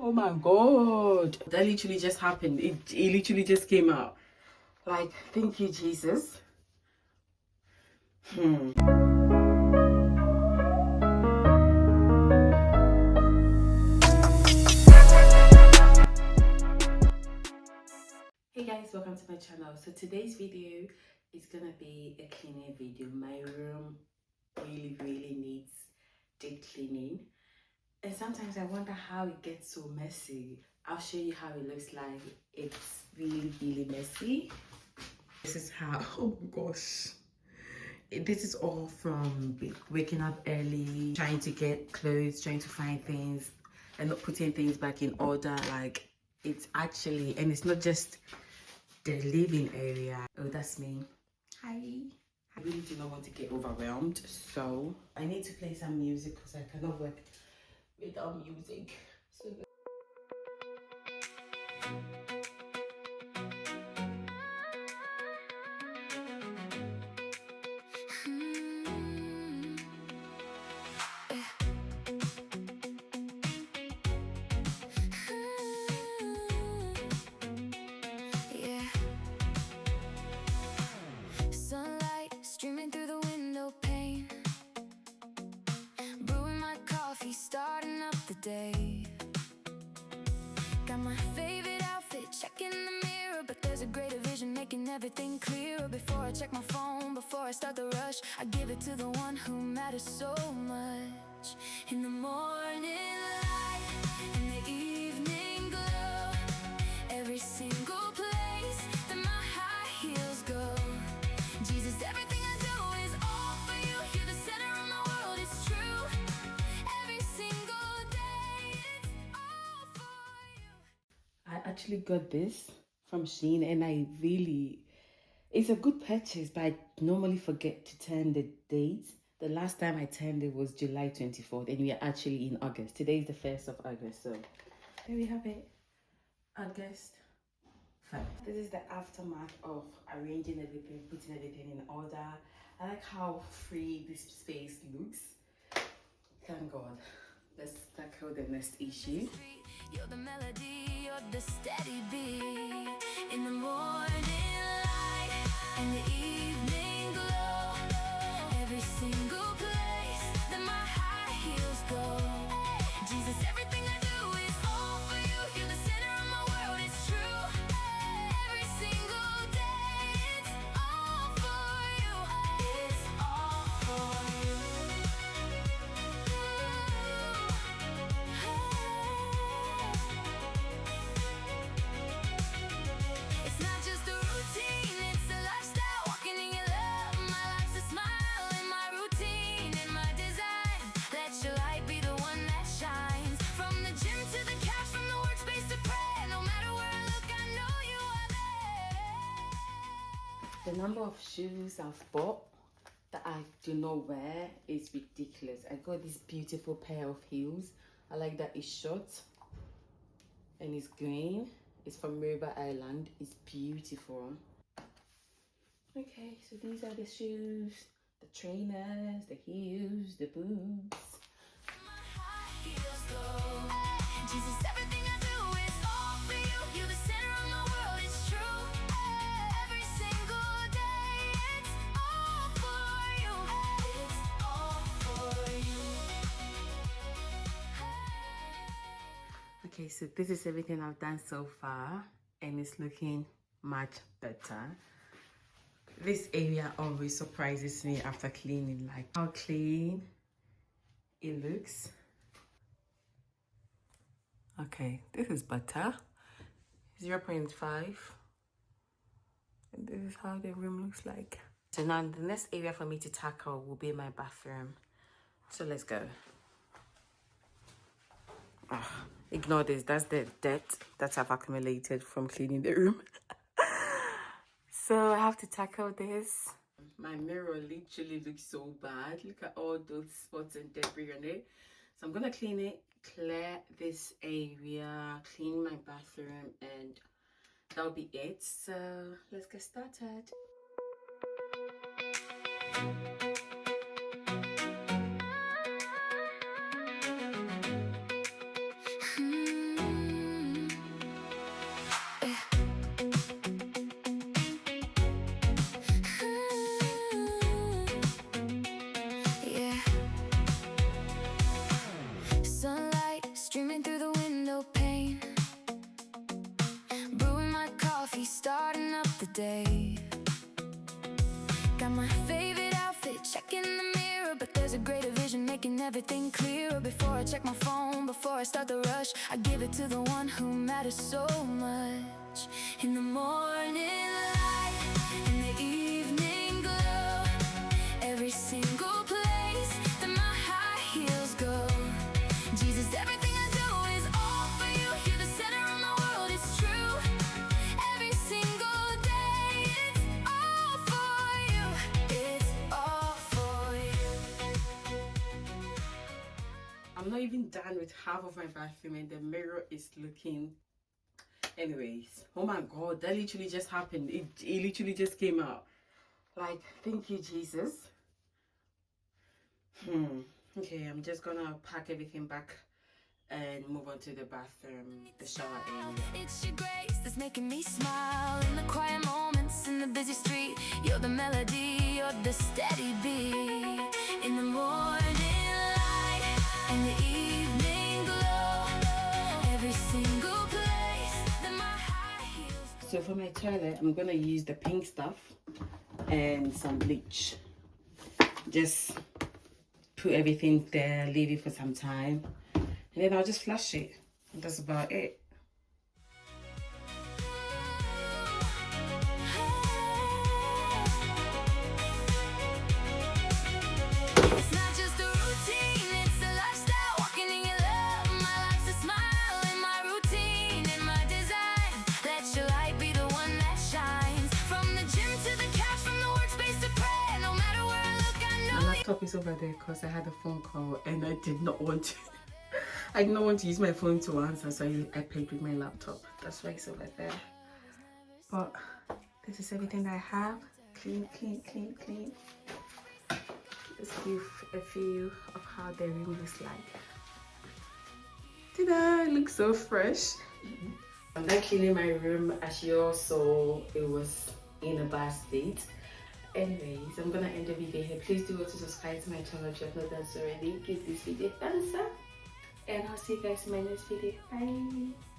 Oh my god. That literally just happened. It literally just came out. Like, thank you, Jesus. Hey guys, welcome to my channel. So today's video is gonna be a cleaning video. My room really needs deep cleaning, and sometimes I wonder how it gets so messy. I'll show you how it looks like. It's really messy. This is how, oh my gosh, this is all from waking up early, trying to get clothes, trying to find things and not putting things back in order. Like, it's actually, and it's not just the living area. Oh, that's me. Hi. I really do not want to get overwhelmed, so I need to play some music because I cannot work without music. So Sunlight streaming through the window pane, brewing my coffee, starting up the day. Got my favorite outfit, checking the mirror, but there's a greater vision making everything clearer. Before I check my phone, before I start the rush, I give it to the one who matters so much. In the morning light, in the evening glow, every single place that my high heels go. Jesus, everything I do is all for you. You're the center of my world, it's true. Every single day, it's all for you. I actually got this from Shein, and it's a good purchase, but I normally forget to turn the dates. The last time I turned it was July 24th, and we are actually in August. Today is the 1st of August, so there we have it. August 1st. This is the aftermath of arranging everything, putting everything in order. I like how free this space looks. Thank God. Let's tackle the next issue. You're the melody, you're the steady beat. In the morning light and the evening glow, every single place that my high heels go. Jesus, everything I do is all for you. You're the center of my world, it's true. Every single day, it's all for you. It's all for you. It's not just a routine, it's a lifestyle. Walking in your love, my life's a smile. In my routine, in my design, let your light be the one that shines. From the gym to the couch, from the workspace to prayer, no matter where I look, I know you are there. The number of shoes I've bought that I do not wear is ridiculous. I got this beautiful pair of heels. I like that it's short and it's green. It's from River Island. It's beautiful. Okay, so these are the shoes, the trainers, the heels, the boots. My high heels go. Jesus, everything I do is all for you. You're the center of my world, it's true. Every single day, it's all for you. It's all for you. Okay, so this is everything I've done so far, and it's looking much better. This area always surprises me after cleaning, like how clean it looks. Okay, this is better. 0.5. And this is how the room looks like. So now the next area for me to tackle will be my bathroom. So let's go. Ignore this, that's the dirt that I've accumulated from cleaning the room. So I have to tackle this. My mirror literally looks so bad. Look at all those spots and debris on it. So I'm gonna clean it, clear this area, clean my bathroom, and that'll be it. So let's get started. Got my favorite outfit, checking the mirror, but there's a greater vision making everything clearer. Before I check my phone, before I start the rush, I give it to the one who matters so much. In the morning light, in the evening glow, every single place that my high heels go. Jesus, everything I do is all for you. You're the center of my world, it's true. Every single day, it's all for you. It's all for you. I'm not even done with half of my bathroom and the mirror is looking. Anyways, oh my god, that literally just happened. It literally just came out. Like, thank you, Jesus. Okay, I'm just gonna pack everything back and move on to the bathroom, the shower area. It's your grace that's making me smile in the quiet moments in the busy street. You're the melody, you're the steady beat. In the morning light and the evening glow, every single place that my high heels. So for my toilet, I'm gonna use the pink stuff and some bleach. Just put everything there, leave it for some time, and then I'll just flush it. That's about it. It's not just a routine, it's a lifestyle. Walking in your love, my life's a smile. In my routine, in my design, let your light be the one that shines. From the gym to the couch, from the workspace to prayer. No matter where I look, I know. My laptop is over there because I had a phone call and I did not want to. I did not want to use my phone to answer, so I played with my laptop. That's why it's over there. But this is everything that I have. Clean, clean, clean, clean. Let's give a view of how the room looks like. Ta-da! It looks so fresh. I'm done cleaning my room. As you all saw, it was in a bad state. Anyways, I'm gonna end the video here. Please do also subscribe to my channel if you have not done so already. Give this video a thumbs up, and I'll see you guys in my next video. Bye.